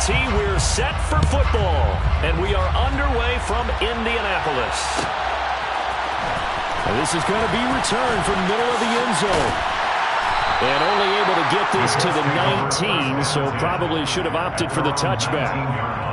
T, we're set for football, and we are underway from Indianapolis. And this is going to be returned from middle of the end zone. And only able to get this to the 19, so probably should have opted for the touchback.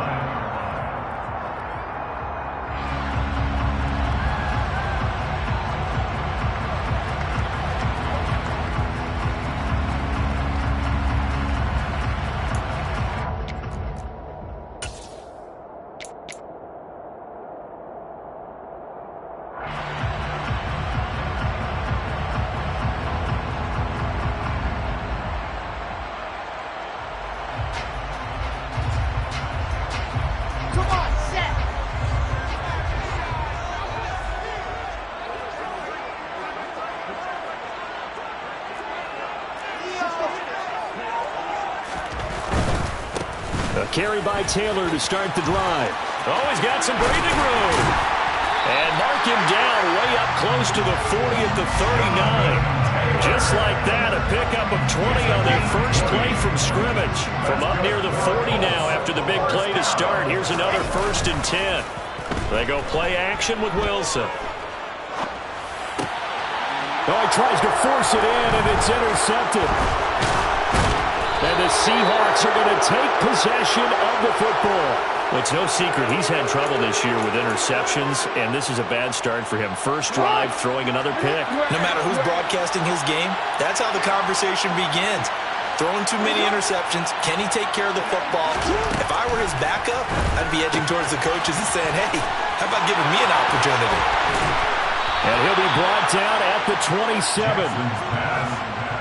Carry by Taylor to start the drive. Oh, he's got some breathing room. And mark him down way up close to the 40 at the 39. Just like that, a pickup of 20 on their first play from scrimmage. From up near the 40 now after the big play to start. Here's another 1st and 10. They go play action with Wilson. Oh, he tries to force it in, and it's intercepted. And the Seahawks are going to take possession of the football. Well, it's no secret he's had trouble this year with interceptions, and this is a bad start for him. First drive, throwing another pick. No matter who's broadcasting his game, that's how the conversation begins. Throwing too many interceptions. Can he take care of the football? If I were his backup, I'd be edging towards the coaches and saying, hey, how about giving me an opportunity? And he'll be brought down at the 27.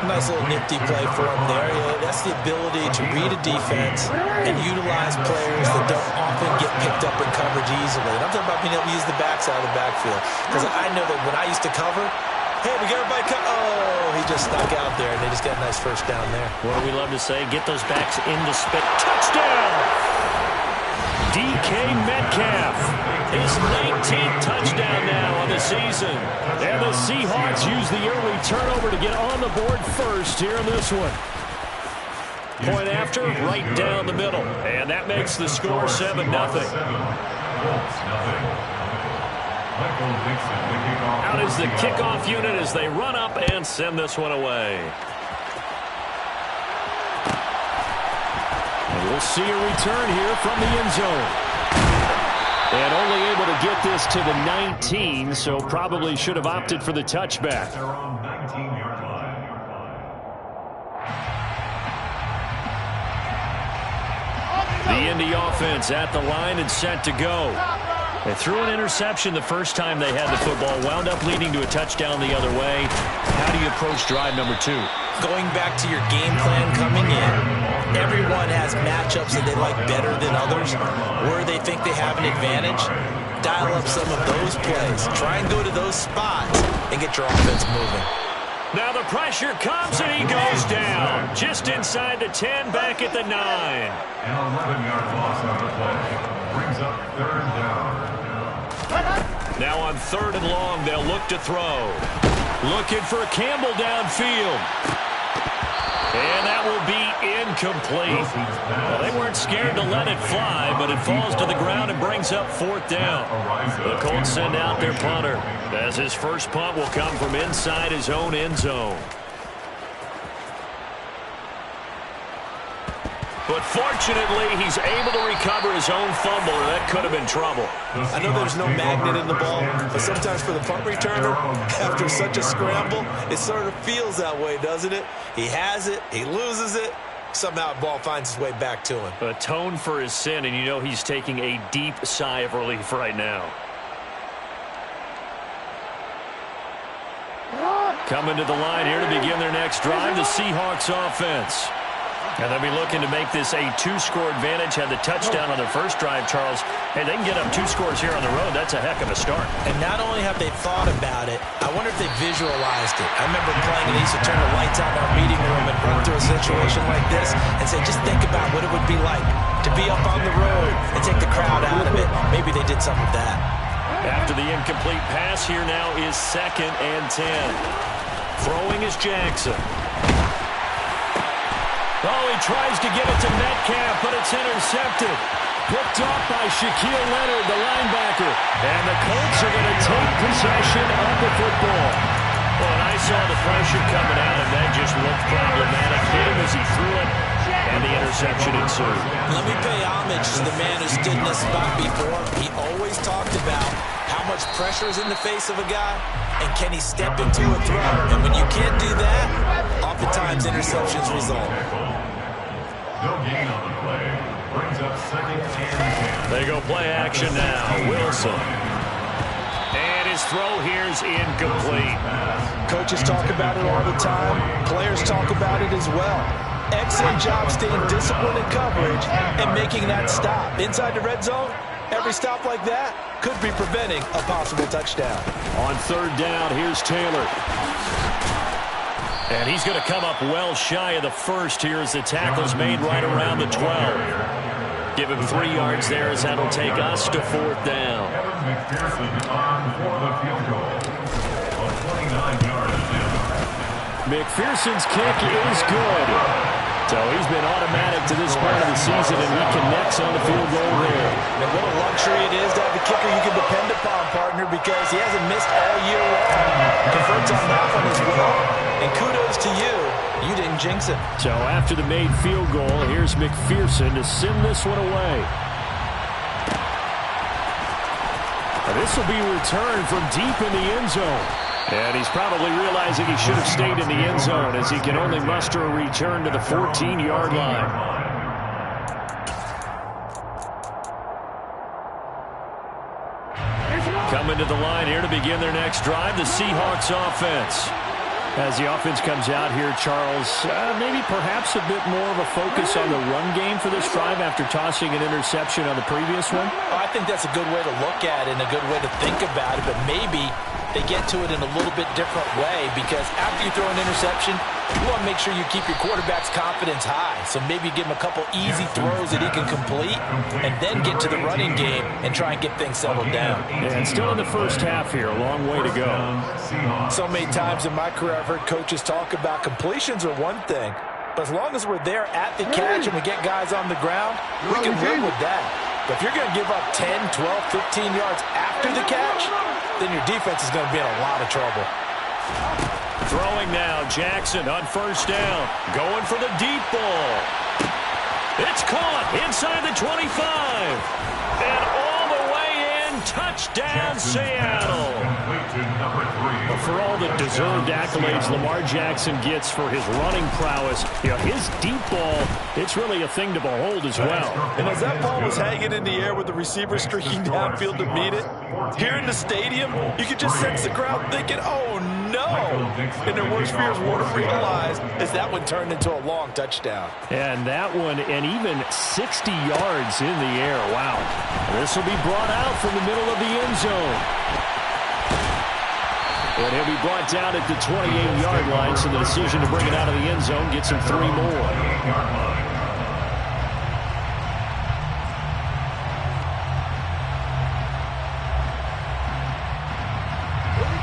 Nice little nifty play for him there. Yeah, that's the ability to read a defense and utilize players that don't often get picked up in coverage easily. And I'm talking about being able to use the backside of the backfield. Because I know that when I used to cover, hey, we got everybody oh, he just snuck out there, and they just got a nice first down there. What do we love to say? Get those backs into spit. Touchdown! DK Metcalf. His 19th touchdown now on the season. And the Seahawks use the early turnover to get on the board first here in this one. Point after, right down the middle. And that makes the score 7-0. Out is the kickoff unit as they run up and send this one away. And we'll see a return here from the end zone. And only able to get this to the 19, so probably should have opted for the touchback. The Indy offense at the line and set to go. They threw an interception the first time they had the football, wound up leading to a touchdown the other way. How do you approach drive number 2? Going back to your game plan coming in, everyone has matchups that they like better than others, where they think they have an advantage. Dial up some of those plays. Try and go to those spots and get your offense moving. Now the pressure comes and he goes down. Just inside the 10, back at the 9. An 11-yard loss on the play. Brings up 3rd down. Now on 3rd and long, they'll look to throw. Looking for Campbell downfield. And that will be incomplete. Well, they weren't scared to let it fly, but it falls to the ground and brings up 4th down. The Colts send out their punter, as his first punt will come from inside his own end zone. But fortunately, he's able to recover his own fumble, or that could have been trouble. I know there's no magnet in the ball, but sometimes for the punt returner, after such a scramble, it sort of feels that way, doesn't it? He has it, he loses it, somehow the ball finds its way back to him. Atone for his sin, and you know he's taking a deep sigh of relief right now. Coming to the line here to begin their next drive, the Seahawks offense. And they'll be looking to make this a 2-score advantage. Had the touchdown on their first drive, Charles. Hey, they can get up 2 scores here on the road. That's a heck of a start. And not only have they thought about it, I wonder if they visualized it. I remember playing and they used to turn the lights out in our meeting room and run through a situation like this and say, just think about what it would be like to be up on the road and take the crowd out of it. Maybe they did some of that. After the incomplete pass, here now is 2nd and 10. Throwing is Jackson. Oh, he tries to get it to Metcalf, but it's intercepted. Picked off by Shaquille Leonard, the linebacker. And the Colts are going to take possession of the football. Well, and I saw the pressure coming out, and that just looked problematic. Hit him as he threw it, and the interception ensued. Let me pay homage to the man who stood in this spot before. He always talked about how much pressure is in the face of a guy, and can he step into a throw. And when you can't do that, oftentimes interceptions result. No gain on the play. Brings up 2nd and 10. They go play action now. Wilson. And his throw here's incomplete. Coaches talk about it all the time. Players talk about it as well. Excellent job staying disciplined in coverage and making that stop. Inside the red zone, every stop like that could be preventing a possible touchdown. On 3rd down, here's Taylor. And he's going to come up well shy of the first here as the tackle's made right around the 12. Give him 3 yards there as that'll take us to 4th down. McPherson on for the field goal. A 29-yard attempt. McPherson's kick is good. So he's been automatic to this point of the season, and he connects on the field goal there. And what a luxury it is to have a kicker you can depend upon, partner, because he hasn't missed all year long. Converts on that one as well. And kudos to you. You didn't jinx it. So after the made field goal, here's McPherson to send this one away. This will be returned from deep in the end zone. And he's probably realizing he should have stayed in the end zone as he can only muster a return to the 14-yard line. Coming to the line here to begin their next drive, the Seahawks offense. As the offense comes out here, Charles, maybe perhaps a bit more of a focus on the run game for this drive after tossing an interception on the previous one? I think that's a good way to look at it and a good way to think about it, but maybe they get to it in a little bit different way because after you throw an interception, you want to make sure you keep your quarterback's confidence high. So maybe give him a couple easy throws that he can complete and then get to the running game and try and get things settled down. And still in the first half here, a long way to go. So many times in my career, I've heard coaches talk about completions are one thing, but as long as we're there at the catch and we get guys on the ground, we can live with that. But if you're going to give up 10, 12, 15 yards after the catch, then your defense is going to be in a lot of trouble. Throwing now, Jackson on 1st down. Going for the deep ball. It's caught inside the 25. And all the way in, touchdown Seattle. For all the deserved accolades Lamar Jackson gets for his running prowess, his deep ball, it's really a thing to behold as well. And as that ball was hanging in the air with the receiver streaking downfield to meet it, here in the stadium, you could just sense the crowd thinking, oh no! And their worst fears weren't realized as that one turned into a long touchdown. And that one, and even 60 yards in the air. Wow. This will be brought out from the middle of the end zone. And he'll be brought down at the 28-yard line, so the decision to bring it out of the end zone gets him 3 more.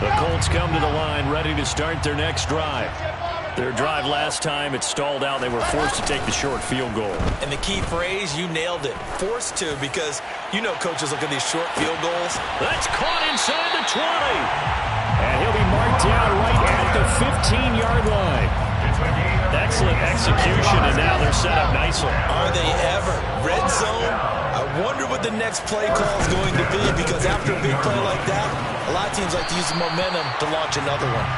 The Colts come to the line ready to start their next drive. Their drive last time, it stalled out. They were forced to take the short field goal. And the key phrase, you nailed it. Forced to, because you know coaches look at these short field goals. That's caught inside the 20. And he'll be marked down right at the 15-yard line. Excellent execution, and now they're set up nicely. Are they ever? Red zone? I wonder what the next play call is going to be, because after a big play like that, a lot of teams like to use the momentum to launch another one.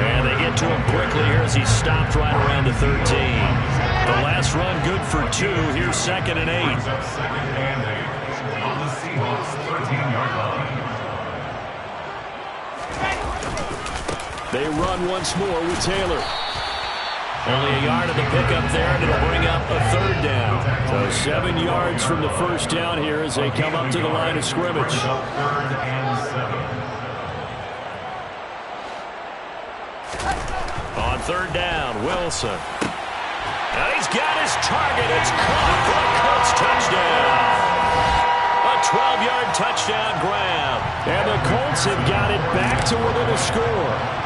And they get to him quickly here as he stopped right around the 13. The last run good for 2. Here's 2nd and 8. Second and 8 on the Seahawks 13-yard line. They run once more with Taylor. Only a yard of the pickup there, and it'll bring up a 3rd down. So 7 yards from the first down here as they come up to the line of scrimmage. 3rd and 7. On 3rd down, Wilson. And he's got his target. It's caught for a Colts touchdown. A 12-yard touchdown grab. And the Colts have got it back to within a score.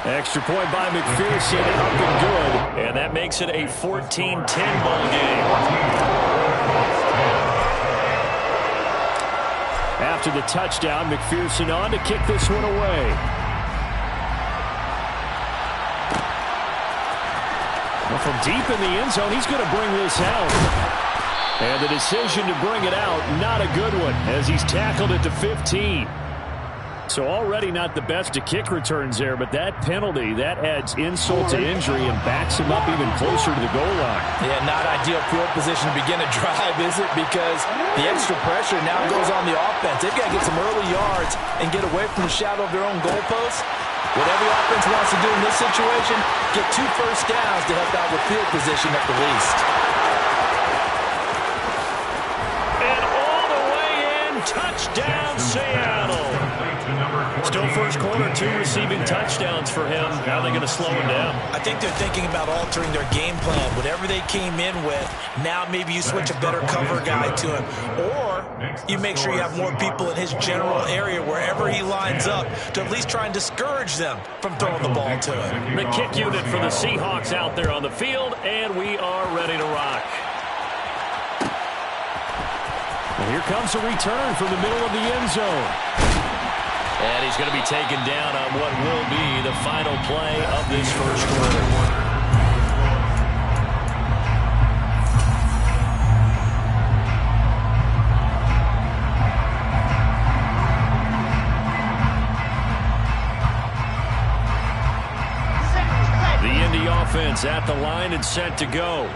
Extra point by McPherson, up and good. And that makes it a 14-10 ball game. After the touchdown, McPherson on to kick this one away. Well, from deep in the end zone, he's going to bring this out. And the decision to bring it out, not a good one, as he's tackled it to 15. So already not the best to kick returns there, but that penalty, that adds insult to injury and backs him up even closer to the goal line. Yeah, not ideal field position to begin a drive, is it? Because the extra pressure now goes on the offense. They've got to get some early yards and get away from the shadow of their own goalposts. What every offense wants to do in this situation, get 2 first downs to help out with field position at the least. And all the way in, touchdown Seattle. Still first quarter, 2 receiving touchdowns for him. How are they going to slow him down? I think they're thinking about altering their game plan. Whatever they came in with, now maybe you switch a better cover guy to him. Or you make sure you have more people in his general area wherever he lines up to at least try and discourage them from throwing the ball to him. The kick unit for the Seahawks out there on the field, and we are ready to rock. Well, here comes a return from the middle of the end zone. And he's going to be taken down on what will be the final play of this first quarter. The Indy offense at the line and set to go.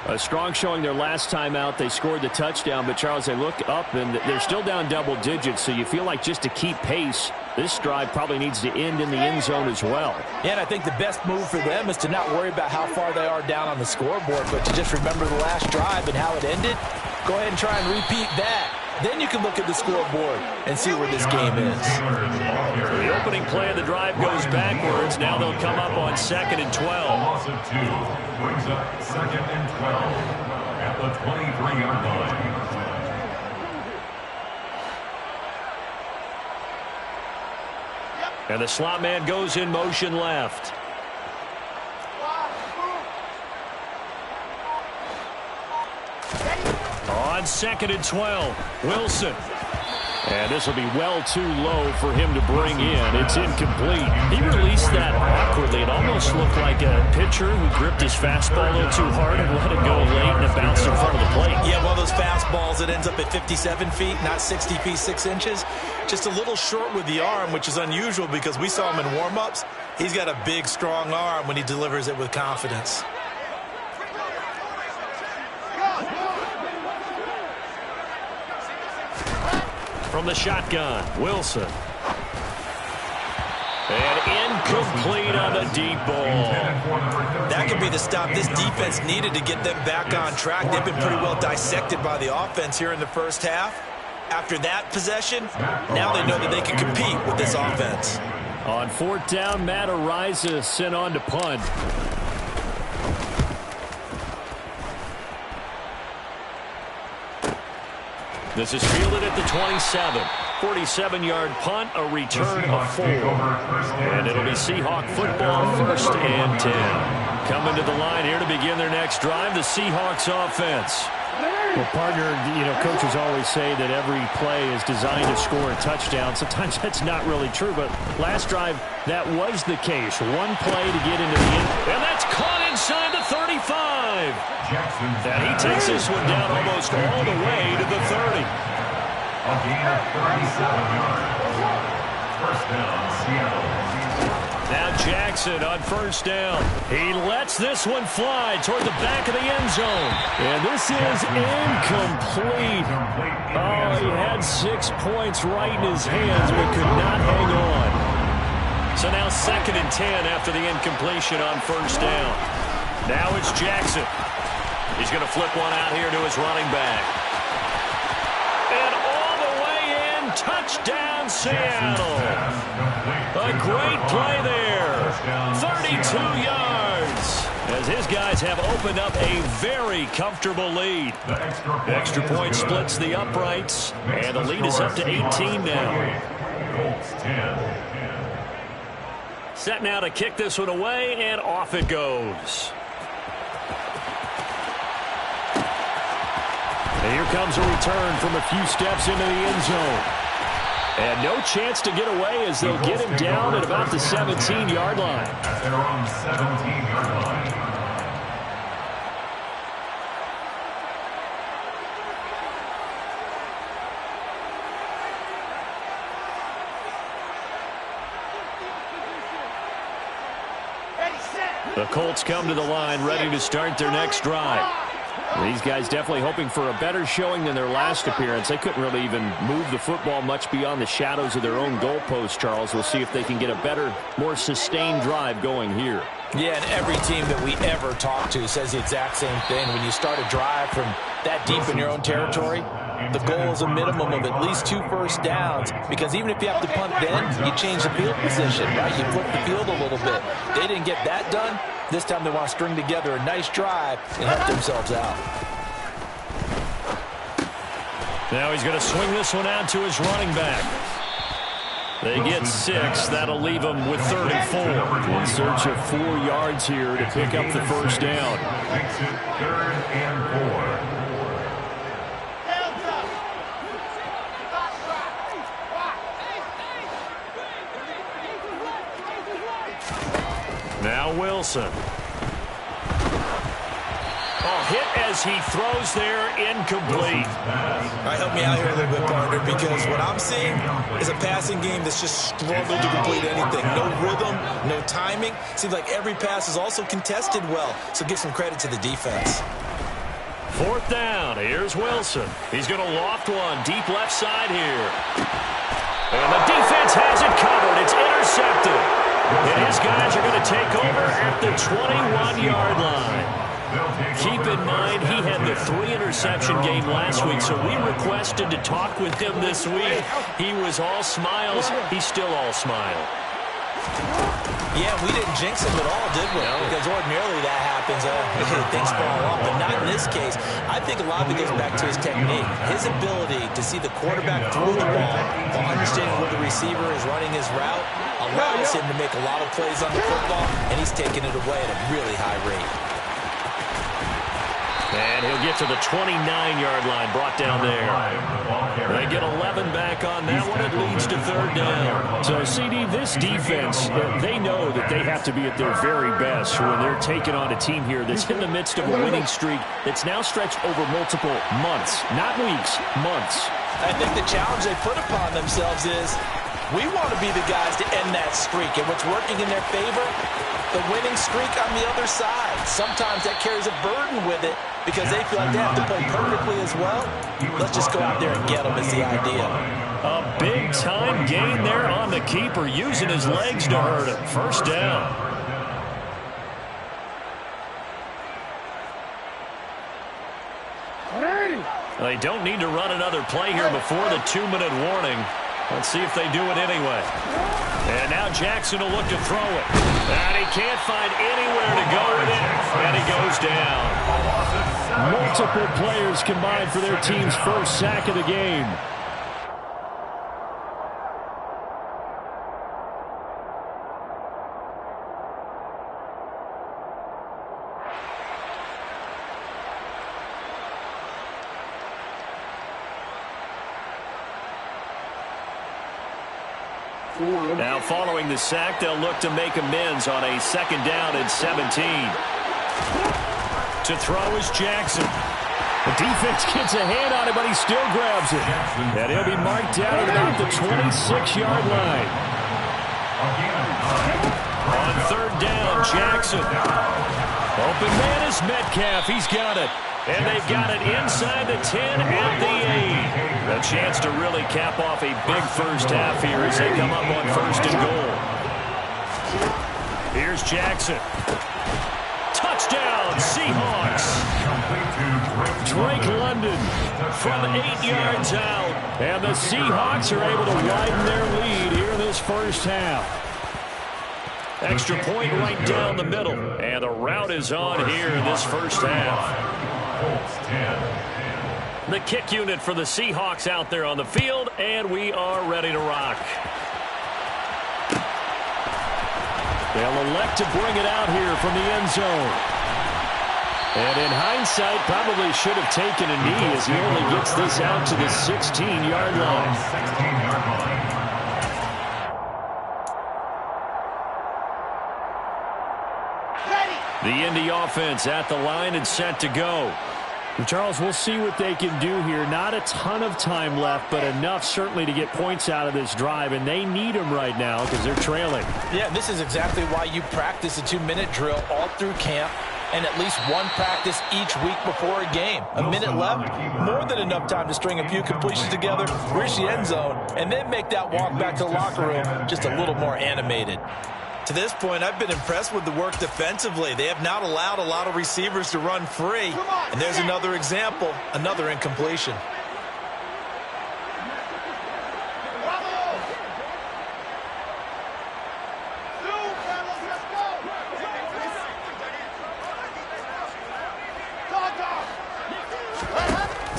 A strong showing their last time out. They scored the touchdown, but Charles, they look up and they're still down double digits, so you feel like just to keep pace, this drive probably needs to end in the end zone as well. Yeah, and I think the best move for them is to not worry about how far they are down on the scoreboard, but to just remember the last drive and how it ended. Go ahead and try and repeat that. Then you can look at the scoreboard and see where this game is. The opening play of the drive goes backwards. Now they'll come up on 2nd and 12. Loss of 2 brings up 2nd and 12 at the 23-yard line. And the slot man goes in motion left. On 2nd and 12, Wilson. And this will be well too low for him to bring in. It's incomplete. He released that awkwardly. It almost looked like a pitcher who gripped his fastball a little too hard and let it go late, and it bounced in front of the plate. Yeah, one of those fastballs that ends up at 57 feet, not 60 feet, 6 inches. Just a little short with the arm, which is unusual because we saw him in warm-ups. He's got a big, strong arm when he delivers it with confidence. From the shotgun, Wilson. And incomplete on the deep ball. That could be the stop this defense needed to get them back on track. They've been pretty well dissected by the offense here in the first half. After that possession, now they know that they can compete with this offense. On 4th down, Matt Ariza sent on to punt. This is fielded at the 27. 47-yard punt, a return of 4. And it'll be Seahawk football, 1st and 10. Coming to the line here to begin their next drive, the Seahawks offense. Well, partner, coaches always say that every play is designed to score a touchdown. Sometimes that's not really true, but last drive, that was the case. One play to get into the end. And that's caught inside the 35. And he takes this one down almost all the way to the 30. A gain of 37 yards. First down, Seattle. Now Jackson on 1st down. He lets this one fly toward the back of the end zone. And this is incomplete. Oh, he had 6 points right in his hands, but could not hang on. So now 2nd and 10 after the incompletion on 1st down. Now it's Jackson. He's going to flip one out here to his running back. And all the way in, touchdown Seattle. A great play there. 32 yards. As his guys have opened up a very comfortable lead. The extra point splits the uprights, and the lead is up to 18 now. Colts 10. Set now to kick this one away, and off it goes. And here comes a return from a few steps into the end zone. And no chance to get away as they'll get him down at about the 17-yard line. At their own 17-yard line. The Colts come to the line ready to start their next drive. These guys definitely hoping for a better showing than their last appearance. They couldn't really even move the football much beyond the shadows of their own goalpost, Charles. We'll see if they can get a better, more sustained drive going here. Yeah, and every team that we ever talk to says the exact same thing. When you start a drive from that deep in your own territory, the goal is a minimum of at least 2 first downs, because even if you have to punt then, you change the field position, right? You flip the field a little bit. They didn't get that done. This time they want to string together a nice drive and help themselves out. Now he's going to swing this one out to his running back. They get 6. That'll leave them with 3rd and 4. In search of 4 yards here to pick up the first down. Makes it 3rd and 4. Now Wilson. Oh, hit as he throws there, incomplete. All right, help me out here a little bit, partner, because what I'm seeing is a passing game that's just struggled to complete anything. No rhythm, no timing. Seems like every pass is also contested well, so give some credit to the defense. 4th down. Here's Wilson. He's going to loft one deep left side here. And the defense has it covered. It's intercepted. And his guys are going to take over at the 21-yard line. Keep in mind, he had the 3-interception game last week, so we requested to talk with him this week. He was all smiles. He's still all smile. Yeah, we didn't jinx him at all, did we? No. Because ordinarily that happens. Things fall off, but not in this case. I think a lot of it goes back to his technique. His ability to see the quarterback throw the ball while understanding where the receiver is running his route allows him to make a lot of plays on the football, and he's taking it away at a really high rate. And he'll get to the 29-yard line, brought down there. They get 11 back on that one. It leads to 3rd down. So, CD, this defense, they know that they have to be at their very best when they're taking on a team here that's in the midst of a winning streak that's now stretched over multiple months, not weeks, months. I think the challenge they put upon themselves is we want to be the guys to end that streak, and what's working in their favor, the winning streak on the other side. Sometimes that carries a burden with it because they feel like they have to play perfectly as well. Let's just go out there and get them is the idea. A big-time gain there on the keeper, using his legs to hurt him. 1st down. They don't need to run another play here before the 2-minute warning. Let's see if they do it anyway. And now Jackson will look to throw it. And he can't find anywhere to go with it. And he goes down. Multiple players combined for their team's first sack of the game. Now following the sack, they'll look to make amends on a 2nd down and 17. To throw is Jackson. The defense gets a hand on it, but he still grabs it. And he'll be marked down at about the 26-yard line. On 3rd down, Jackson. Open man is Metcalf. He's got it. And they've got it inside the 10 at the 8. A chance to really cap off a big first half here as they come up on 1st and goal. Here's Jackson. Touchdown, Seahawks. Drake London from 8 yards out. And the Seahawks are able to widen their lead here in this first half. Extra point right down the middle. And the route is on here in this first half. The kick unit for the Seahawks out there on the field, and we are ready to rock. They'll elect to bring it out here from the end zone. And in hindsight, probably should have taken a knee as he only gets this out to the 16-yard line. 16-yard line. The Indy offense at the line and set to go. And Charles, we'll see what they can do here. Not a ton of time left, but enough certainly to get points out of this drive, and they need them right now because they're trailing. Yeah, this is exactly why you practice a 2-minute drill all through camp and at least one practice each week before a game. A minute left, more than enough time to string a few completions together, reach the end zone, and then make that walk back to the locker room just a little more animated. To this point, I've been impressed with the work defensively. They have not allowed a lot of receivers to run free. And there's another example, another incompletion.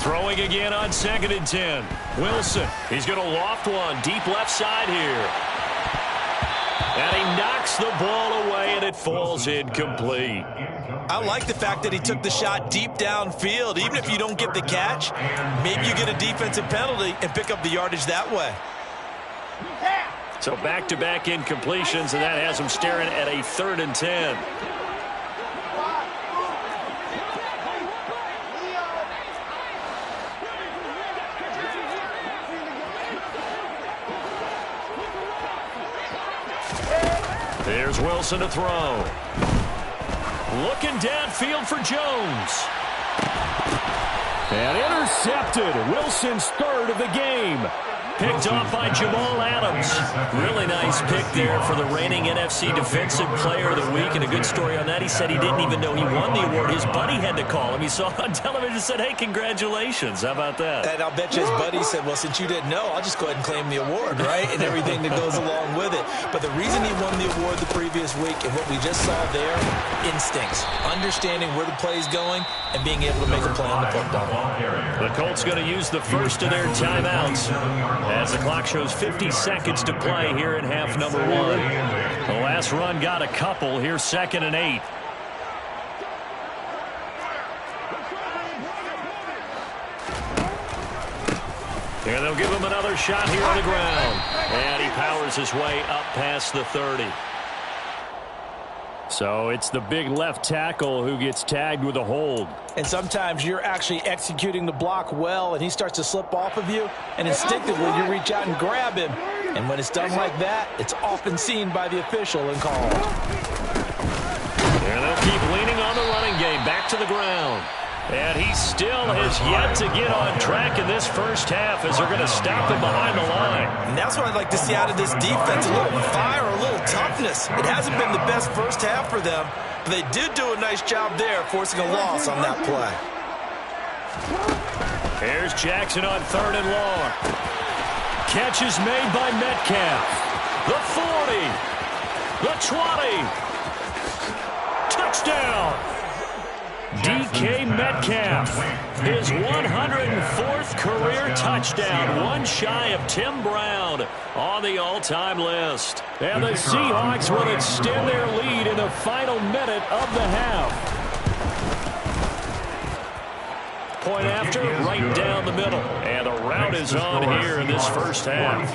Throwing again on 2nd and 10. Wilson, he's going to loft one deep left side here. And he knocks the ball away, and it falls incomplete. I like the fact that he took the shot deep downfield. Even if you don't get the catch, maybe you get a defensive penalty and pick up the yardage that way. So back-to-back incompletions, and that has him staring at a 3rd and 10. There's Wilson to throw. Looking downfield for Jones. And intercepted. Wilson's 3rd of the game. Picked off by Jamal Adams. Really nice pick there for the reigning NFC Defensive Player of the Week. And a good story on that. He said he didn't even know he won the award. His buddy had to call him. He saw it on television and said, hey, congratulations. How about that? And I'll bet you his buddy said, well, since you didn't know, I'll just go ahead and claim the award, right? And everything that goes along with it. But the reason he won the award the previous week and what we just saw there, instincts. Understanding where the play is going and being able to make a play on the football. The Colts going to use the first of their timeouts as the clock shows 50 seconds to play here in half number 1. The last run got a couple. Here's 2nd and 8. And they'll give him another shot here on the ground. And he powers his way up past the 30. So it's the big left tackle who gets tagged with a hold. And sometimes you're actually executing the block well, and he starts to slip off of you, and instinctively you reach out and grab him. And when it's done like that, it's often seen by the official and called. And they'll keep leaning on the running game. Back to the ground. And he still has yet to get on track in this first half as they're going to stop him behind the line. And that's what I'd like to see out of this defense, a little fire, a little toughness. It hasn't been the best first half for them, but they did do a nice job there forcing a loss on that play. Here's Jackson on 3rd and long. Catch is made by Metcalf. The 40. The 20. Touchdown. DK Metcalf, his 104th career touchdown, one shy of Tim Brown on the all-time list. And the Seahawks will extend their lead in the final minute of the half. Point after, right down the middle. And the route is on here in this first half.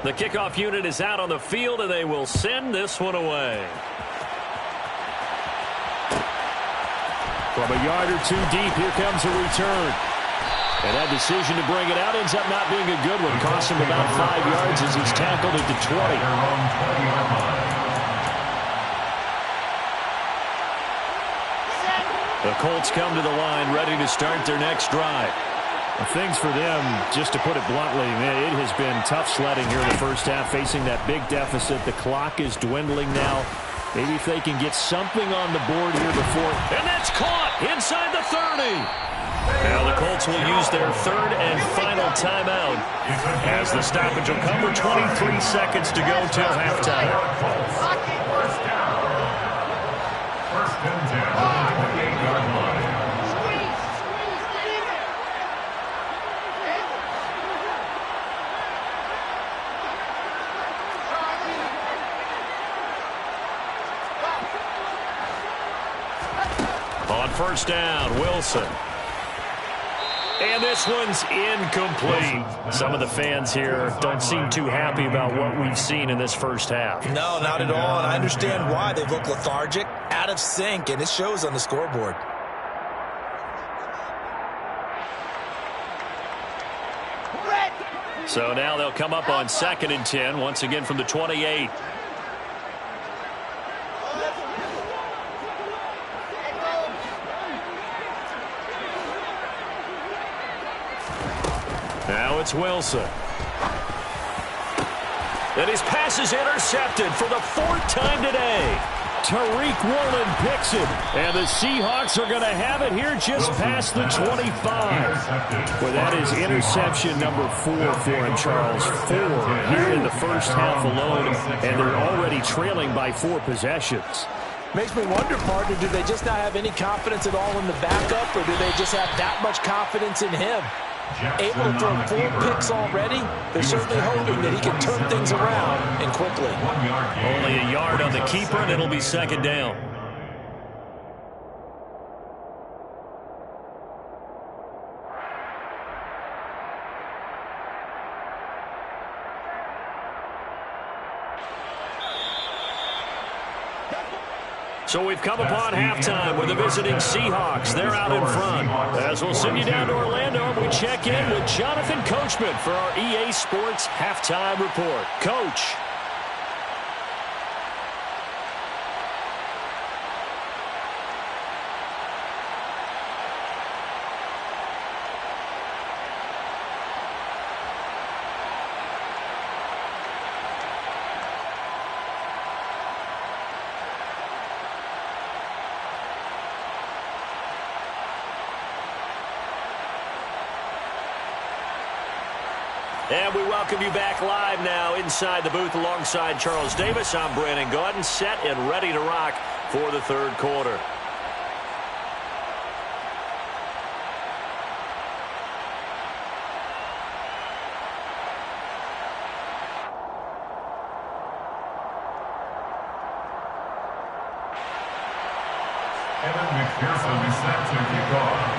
The kickoff unit is out on the field, and they will send this one away. From a yard or two deep, here comes a return. And that decision to bring it out ends up not being a good one. Costs him about 5 yards as he's tackled at the 20. The Colts come to the line ready to start their next drive. Things for them, just to put it bluntly, man, it has been tough sledding here in the first half, facing that big deficit. The clock is dwindling now. Maybe if they can get something on the board here before. And that's caught inside the 30. Now the Colts will use their 3rd and final timeout as the stoppage will come with 23 seconds to go till halftime. First and 10 on the 28-yard line. first down. Wilson. And this one's incomplete. Some of the fans here don't seem too happy about what we've seen in this first half. No, not at all, and I understand why. They've looked lethargic, out of sync, and it shows on the scoreboard. So now they'll come up on 2nd and 10, once again from the 28. Now it's Wilson. And his pass is intercepted for the 4th time today. Tariq Woolen picks it. And the Seahawks are going to have it here just past the 25. Well, that is interception number 4 for him, Charles. 4 here in the first half alone. And they're already trailing by 4 possessions. Makes me wonder, partner, do they just not have any confidence at all in the backup, or do they just have that much confidence in him? Able to throw 4 picks already, they're certainly hoping that he can turn things around and quickly. Only a yard on the keeper, and it'll be 2nd down. So we've come upon halftime with the visiting Seahawks. They're out in front. As we'll send you down to Orlando, and we check in with Jonathan Coachman for our EA Sports Halftime Report. Coach. And we welcome you back live now inside the booth alongside Charles Davis. I'm Brandon Gaudin, set and ready to rock for the 3rd quarter. Evan McPherson is set to kick off.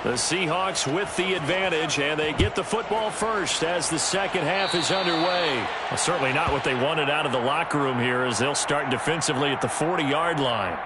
The Seahawks with the advantage, and they get the football first as the 2nd half is underway. Well, certainly not what they wanted out of the locker room here, as they'll start defensively at the 40-yard line.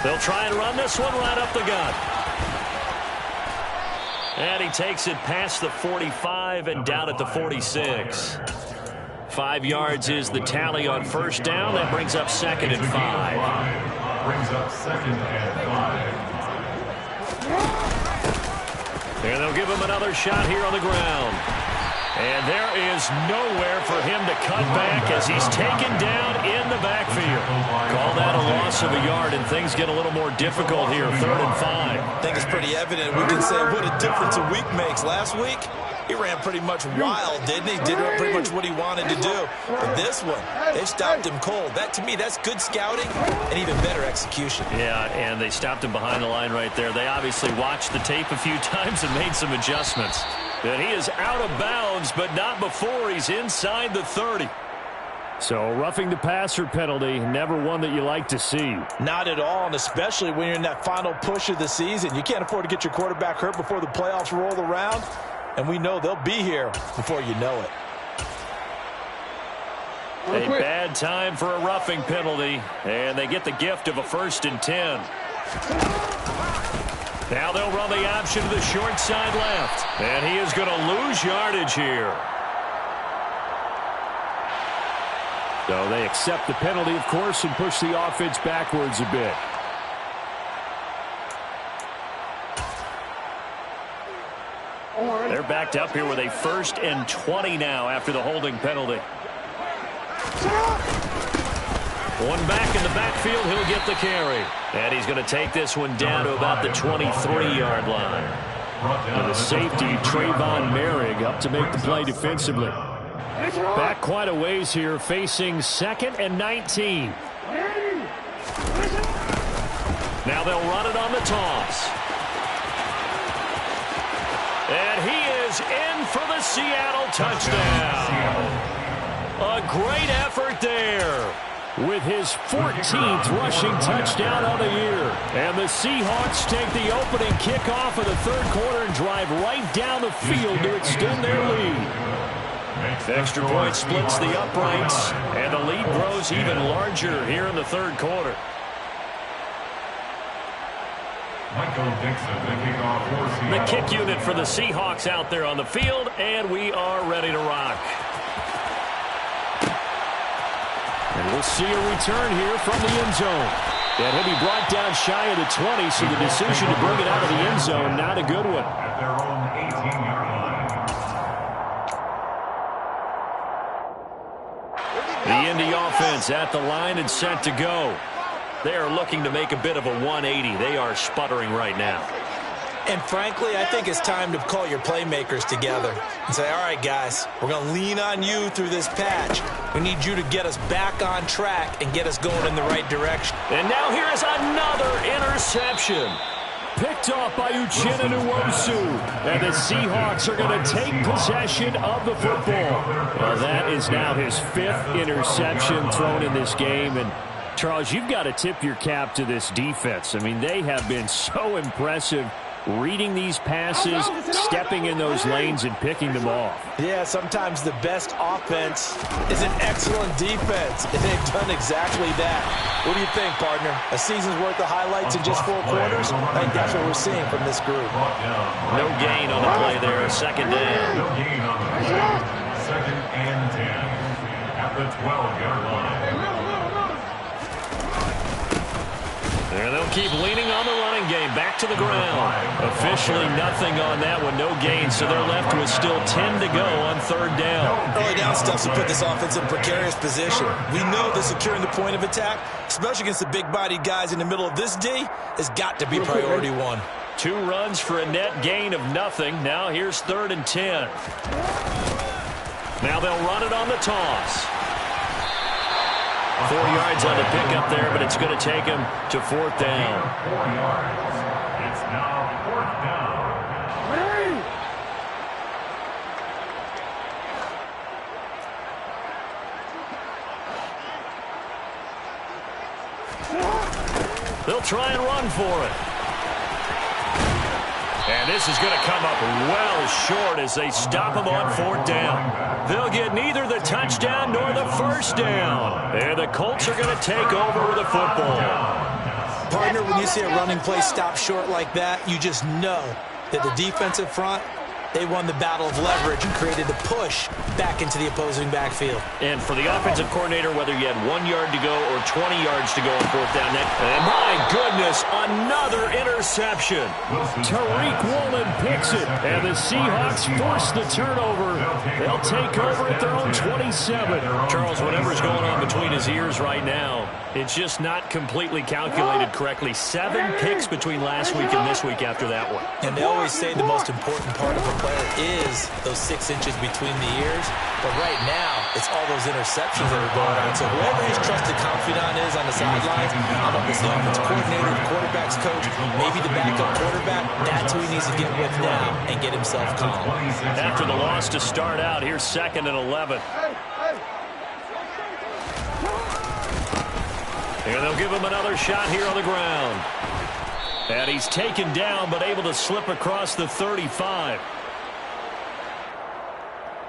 They'll try and run this one right up the gut. And he takes it past the 45 and down at the 46. 5 yards is the tally on first down. That brings up 2nd and 5. Brings up 2nd and 5. And they'll give him another shot here on the ground. And there is nowhere for him to cut back as he's taken down in the backfield. Call that a loss of a yard, and things get a little more difficult here, 3rd and 5. I think it's pretty evident. We can say what a difference a week makes. Last week, he ran pretty much wild, didn't he? Did pretty much what he wanted to do. But this one, they stopped him cold. That, to me, that's good scouting and even better execution. Yeah, and they stopped him behind the line right there. They obviously watched the tape a few times and made some adjustments. And he is out of bounds, but not before he's inside the 30. So roughing the passer penalty, never one that you like to see. Not at all, and especially when you're in that final push of the season. You can't afford to get your quarterback hurt before the playoffs roll around, and we know they'll be here before you know it. A bad time for a roughing penalty, and they get the gift of a 1st and 10. Now they'll run the option to the short side left. And he is going to lose yardage here. So they accept the penalty, of course, and push the offense backwards a bit. They're backed up here with a 1st and 20 now after the holding penalty. One back in the backfield, he'll get the carry. And he's going to take this one down to about the 23-yard line. And the safety, Trayvon Merrick, up to make the play defensively. Back quite a ways here, facing 2nd and 19. Now they'll run it on the toss. And he is in for the Seattle touchdown. A great effort there with his 14th rushing touchdown of the year. And the Seahawks take the opening kickoff of the 3rd quarter and drive right down the field to extend their lead. The extra point splits the uprights, and the lead grows even larger here in the 3rd quarter. The kick unit for the Seahawks out there on the field, and we are ready to rock. And we'll see a return here from the end zone. And he'll be brought down shy of the 20, so the decision to bring it out of the end zone, not a good one. At their own 18-yard line. The Indy offense at the line and set to go. They are looking to make a bit of a 180. They are sputtering right now. And frankly, I think it's time to call your playmakers together and say, all right, guys, we're going to lean on you through this patch. We need you to get us back on track and get us going in the right direction. And now here is another interception. Picked off by Uchenna Nwosu. And the Seahawks are going to take possession of the football. Well, that is now his 5th interception thrown in this game. And Charles, you've got to tip your cap to this defense. I mean, they have been so impressive reading these passes, stepping in those lanes, and picking them off. Yeah, sometimes the best offense is an excellent defense, and they've done exactly that. What do you think, partner? A season's worth of highlights in just 4 quarters? I think that's what we're seeing from this group. No gain on the play there, 2nd down. No gain on the play. 2nd and 10 at the 12-yard line. And they'll keep leaning on the running game. Back to the ground. Officially nothing on that one. No gain, so they're left with still 10 to go on 3rd down. Early down stuff's to put this offense in precarious position. We know that securing the point of attack, especially against the big-bodied guys in the middle of this D, has got to be priority 1. 2 runs for a net gain of nothing. Now here's 3rd and 10. Now they'll run it on the toss. 4 yards on the pickup there, but it's going to take him to 4th down. 4 yards. It's now 4th down. They'll try and run for it. And this is going to come up well short as they stop him on 4th down. They'll get neither the touchdown nor the 1st down. And the Colts are going to take over with the football. Partner, when you see a running play stop short like that, you just know that the defensive front, they won the battle of leverage and created the push back into the opposing backfield. And for the offensive coordinator, whether you had 1 yard to go or 20 yards to go on 4th down, and my goodness, another interception. Tariq Woolen picks it, and the Seahawks force the turnover. They'll take over at their own 27. Charles, whatever's going on between his ears right now, it's just not completely calculated correctly. 7 picks between last week and this week after that one. And they always say the most important part of a player is those 6 inches between the ears. But right now, it's all those interceptions that are going on. So whoever his trusted confidant is on the sidelines, I don't know if it's the offensive coordinator, the quarterback's coach, maybe the backup quarterback, that's who he needs to get with now and get himself calm. After the loss to start out, here's 2nd and 11. And they'll give him another shot here on the ground. And he's taken down, but able to slip across the 35.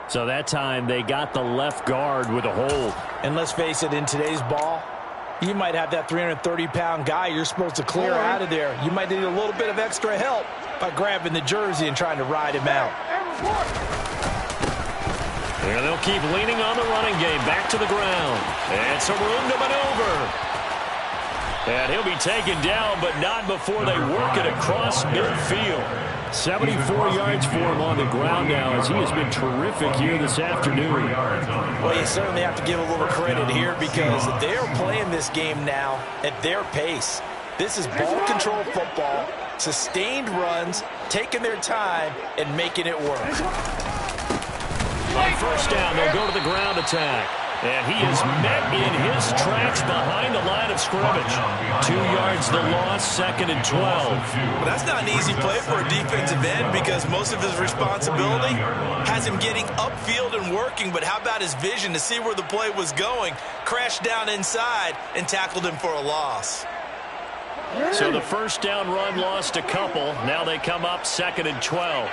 So that time they got the left guard with a hold. And let's face it, in today's ball, you might have that 330-pound guy you're supposed to clear out of there. You might need a little bit of extra help by grabbing the jersey and trying to ride him out. And they'll keep leaning on the running game. Back to the ground. And some room to maneuver. And he'll be taken down, but not before they work it across midfield. 74 yards for him on the ground now, as he has been terrific here this afternoon. Well, you certainly have to give a little credit here because they are playing this game now at their pace. This is ball control football, sustained runs, taking their time, and making it work. On first down, they'll go to the ground attack. And he is met in his tracks behind the line of scrimmage. 2 yards the loss, 2nd and 12. Well, that's not an easy play for a defensive end because most of his responsibility has him getting upfield and working. But how about his vision to see where the play was going, crashed down inside, and tackled him for a loss. So the first down run lost a couple. Now they come up 2nd and 12.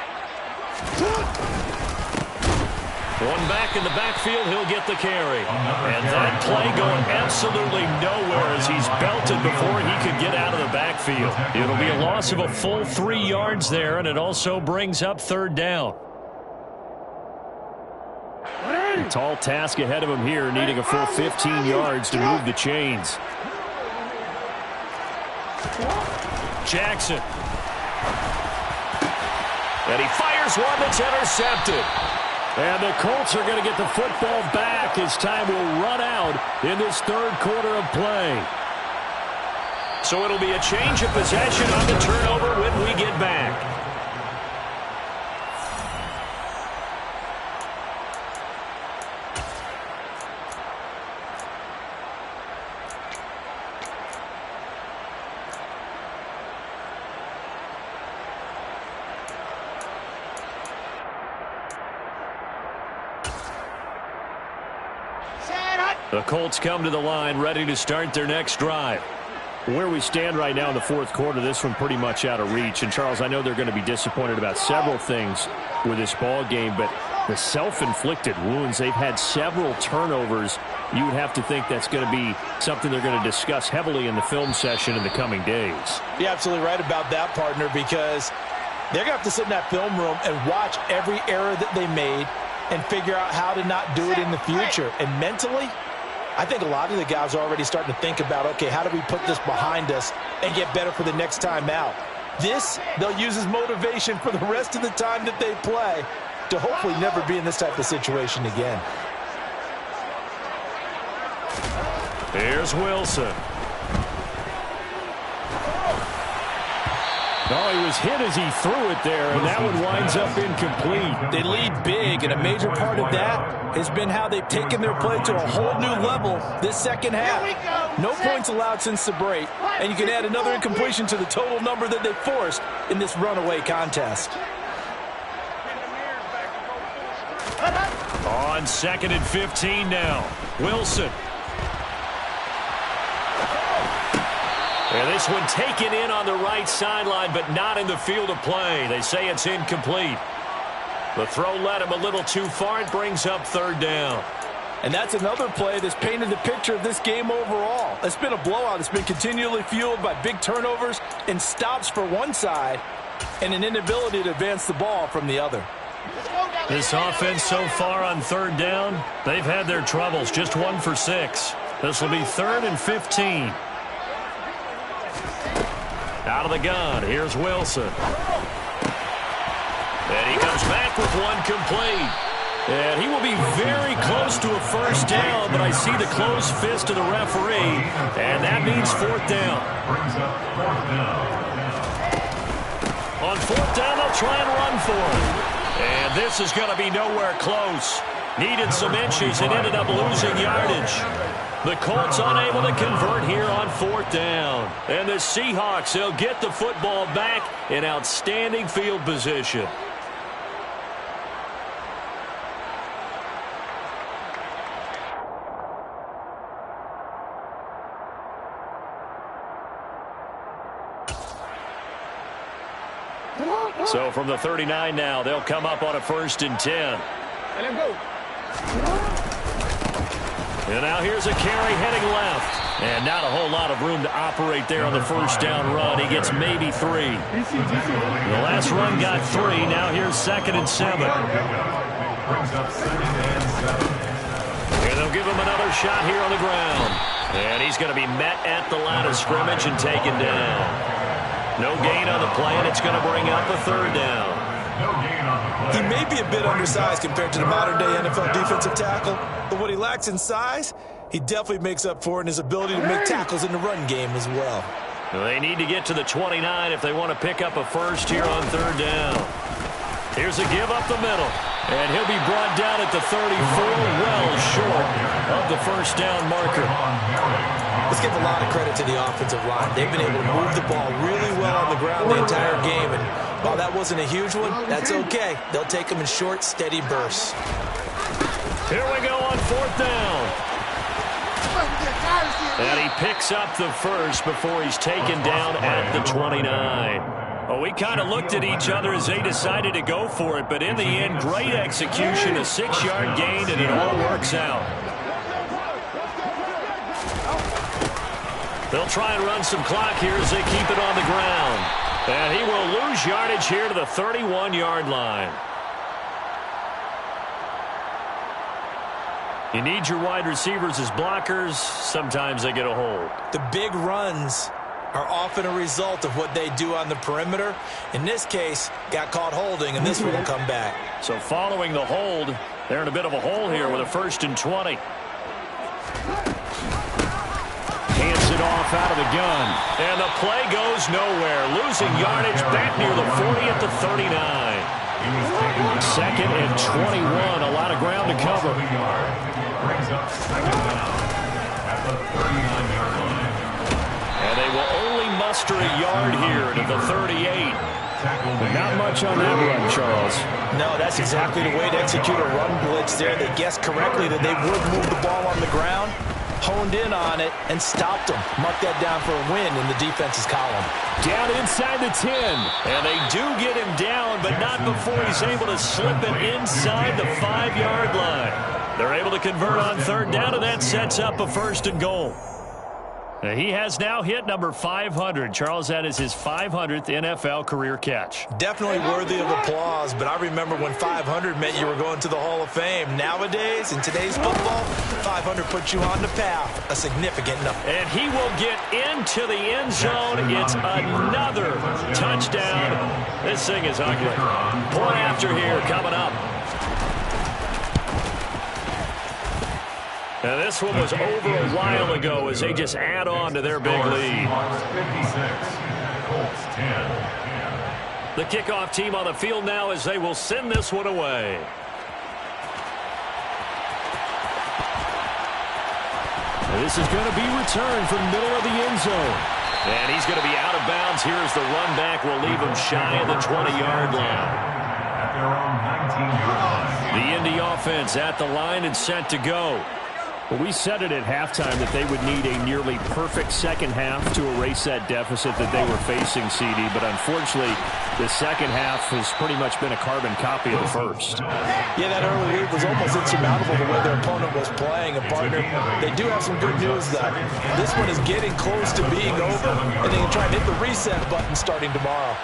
One back in the backfield, he'll get the carry. And that play going absolutely nowhere as he's belted before he could get out of the backfield. It'll be a loss of a full 3 yards there, and it also brings up 3rd down. A tall task ahead of him here, needing a full 15 yards to move the chains. Jackson. And he fires one that's intercepted. And the Colts are going to get the football back as time will run out in this 3rd quarter of play. So it'll be a change of possession on the turnover when we get back. The Colts come to the line, ready to start their next drive. Where we stand right now in the 4th quarter, this one pretty much out of reach. And, Charles, I know they're going to be disappointed about several things with this ball game, but the self-inflicted wounds, they've had several turnovers. You would have to think that's going to be something they're going to discuss heavily in the film session in the coming days. You're absolutely right about that, partner, because they're going to have to sit in that film room and watch every error that they made and figure out how to not do it in the future. And mentally, I think a lot of the guys are already starting to think about, okay, how do we put this behind us and get better for the next time out? This, they'll use as motivation for the rest of the time that they play to hopefully never be in this type of situation again. Here's Wilson. Oh, he was hit as he threw it there, and that one winds up incomplete. They lead big, and a major part of that has been how they've taken their play to a whole new level this second half. No points allowed since the break, and you can add another incompletion to the total number that they forced in this runaway contest. On 2nd and 15 now, Wilson. And this one taken in on the right sideline, but not in the field of play. They say it's incomplete. The throw led him a little too far. It brings up 3rd down. And that's another play that's painted the picture of this game overall. It's been a blowout. It's been continually fueled by big turnovers and stops for one side and an inability to advance the ball from the other. This offense so far on 3rd down, they've had their troubles. Just 1 for 6. This will be 3rd and 15. Out of the gun, here's Wilson. And he comes back with one complete. And he will be very close to a first down, but I see the closed fist of the referee, and that means 4th down. On 4th down, they'll try and run for it. And this is going to be nowhere close. Needed some inches and ended up losing yardage. The Colts unable to convert here on 4th down. And the Seahawks, they'll get the football back in outstanding field position. So from the 39 now, they'll come up on a 1st and 10. And go. And now here's a carry heading left. And not a whole lot of room to operate there on the first down run. He gets maybe 3. The last run got 3. Now here's 2nd and 7. Brings up 2nd and 7. And they'll give him another shot here on the ground. And he's going to be met at the line of scrimmage and taken down. No gain on the play, and it's going to bring up a 3rd down. No gain on the play. He may be a bit undersized compared to the modern-day NFL defensive tackle, but what he lacks in size, he definitely makes up for it in his ability to make tackles in the run game as well. They need to get to the 29 if they want to pick up a first here on 3rd down. Here's a give up the middle. And he'll be brought down at the 34, well short of the first down marker. Let's give a lot of credit to the offensive line. They've been able to move the ball really well on the ground the entire game. And while that wasn't a huge one, that's okay. They'll take them in short, steady bursts. Here we go on 4th down. And he picks up the first before he's taken down at the 29. Well, we kind of looked at each other as they decided to go for it, but in the end, great execution, a 6-yard gain, and it all works out. They'll try and run some clock here as they keep it on the ground. And he will lose yardage here to the 31-yard line. You need your wide receivers as blockers. Sometimes they get a hold. The big runs are often a result of what they do on the perimeter. In this case, got caught holding, and this one will come back. So following the hold, they're in a bit of a hole here with a 1st and 20. Hands it off out of the gun. And the play goes nowhere. Losing yardage back near the 40 at the 39. 2nd and 21. A lot of ground to cover. Brings up 2nd down at the 39-yard line. And they will only muster a yard here to the 38. Not much on that run, Charles. No, that's exactly the way to execute a run blitz there. They guessed correctly that they would move the ball on the ground, honed in on it, and stopped them. Mark that down for a win in the defense's column. Down inside the 10. And they do get him down, but not before he's able to slip it inside the 5-yard line. They're able to convert on 3rd down, and that sets up a 1st and goal. He has now hit number 500. Charles, that is his 500th NFL career catch. Definitely worthy of applause, but I remember when 500 meant you were going to the Hall of Fame. Nowadays, in today's football, 500 puts you on the path, a significant number. And he will get into the end zone. It's another touchdown. This thing is ugly. Point after here coming up. And this one was over a while ago as they just add on to their big lead. Colts 10. The kickoff team on the field now as they will send this one away. This is going to be returned from middle of the end zone. And he's going to be out of bounds. Here's the run back. Will leave him shy of the 20-yard line. At their own 19-yard line. The Indy offense at the line and set to go. Well, we said it at halftime that they would need a nearly perfect second half to erase that deficit that they were facing, CD. But unfortunately, the second half has pretty much been a carbon copy of the first. Yeah, that early lead was almost insurmountable the way their opponent was playing. And, partner, they do have some good news, though. This one is getting close to being over, and they can try and hit the reset button starting tomorrow.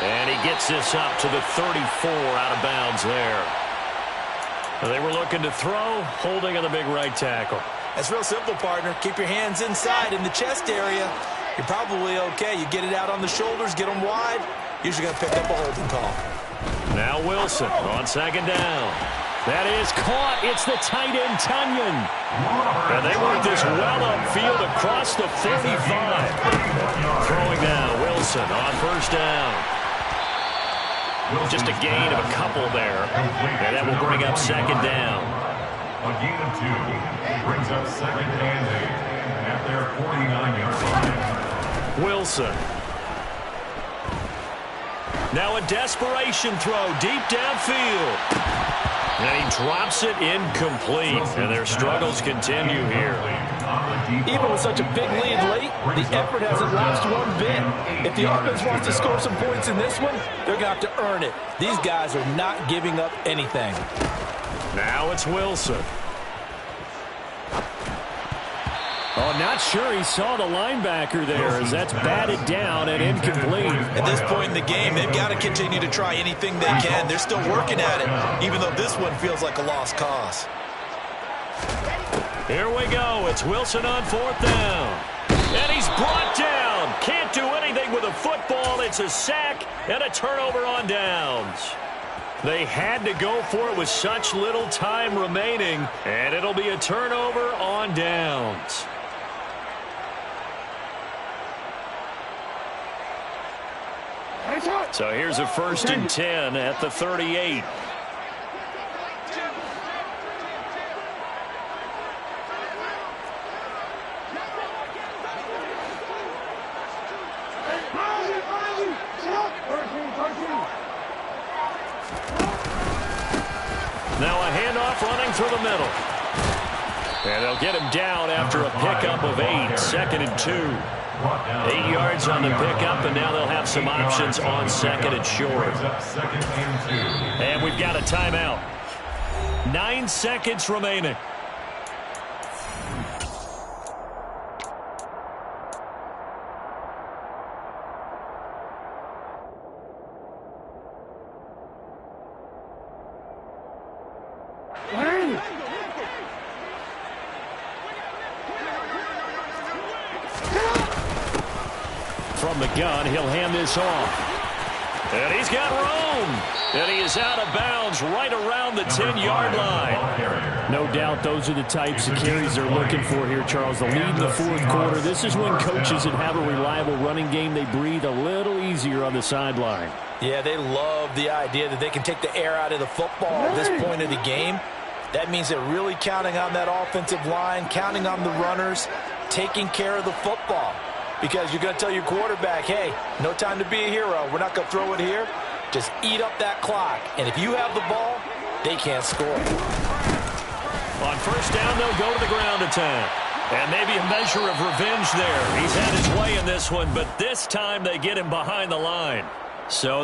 And he gets this up to the 34 out of bounds there. They were looking to throw, holding on the big right tackle. That's real simple, partner. Keep your hands inside in the chest area. You're probably okay. You get it out on the shoulders, get them wide. Usually going to pick up a holding call. Now Wilson on 2nd down. That is caught. It's the tight end, Tunyon. And they work this well upfield across the 35. Throwing down Wilson on 1st down. Just a gain of a couple there. And that will bring up 2nd down. A gain of 2 brings up 2nd and 8 at their 49-yard line. Wilson. Now a desperation throw deep downfield. And he drops it incomplete. And their struggles continue here. Even with such a big lead late, the effort hasn't lapsed one bit. If the offense wants to score some points in this one, they're going to have to earn it. These guys are not giving up anything. Now it's Wilson. Oh, not sure he saw the linebacker there as that's batted down and incomplete. At this point in the game, they've got to continue to try anything they can. They're still working at it, even though this one feels like a lost cause. Here we go. It's Wilson on 4th down. And he's brought down. Can't do anything with a football. It's a sack and a turnover on downs. They had to go for it with such little time remaining, and it'll be a turnover on downs. So here's a 1st and 10 at the 38. Now a handoff running through the middle. And they'll get him down after a pickup of 8, 2nd and 2. 8 yards on the pickup, and now they'll have some options on 2nd and short. And we've got a timeout. 9 seconds remaining. From the gun, he'll hand this off. And he's got room. And he is out of bounds right around the 10-yard line. No doubt those are the types of carries they're looking for here, Charles. The lead in the 4th quarter. This is when coaches that have a reliable running game, they breathe a little easier on the sideline. Yeah, they love the idea that they can take the air out of the football at this point of the game. That means they're really counting on that offensive line, counting on the runners, taking care of the football. Because you're going to tell your quarterback, hey, no time to be a hero. We're not going to throw it here. Just eat up that clock. And if you have the ball, they can't score. On 1st down, they'll go to the ground attack. And maybe a measure of revenge there. He's had his way in this one, but this time they get him behind the line. So the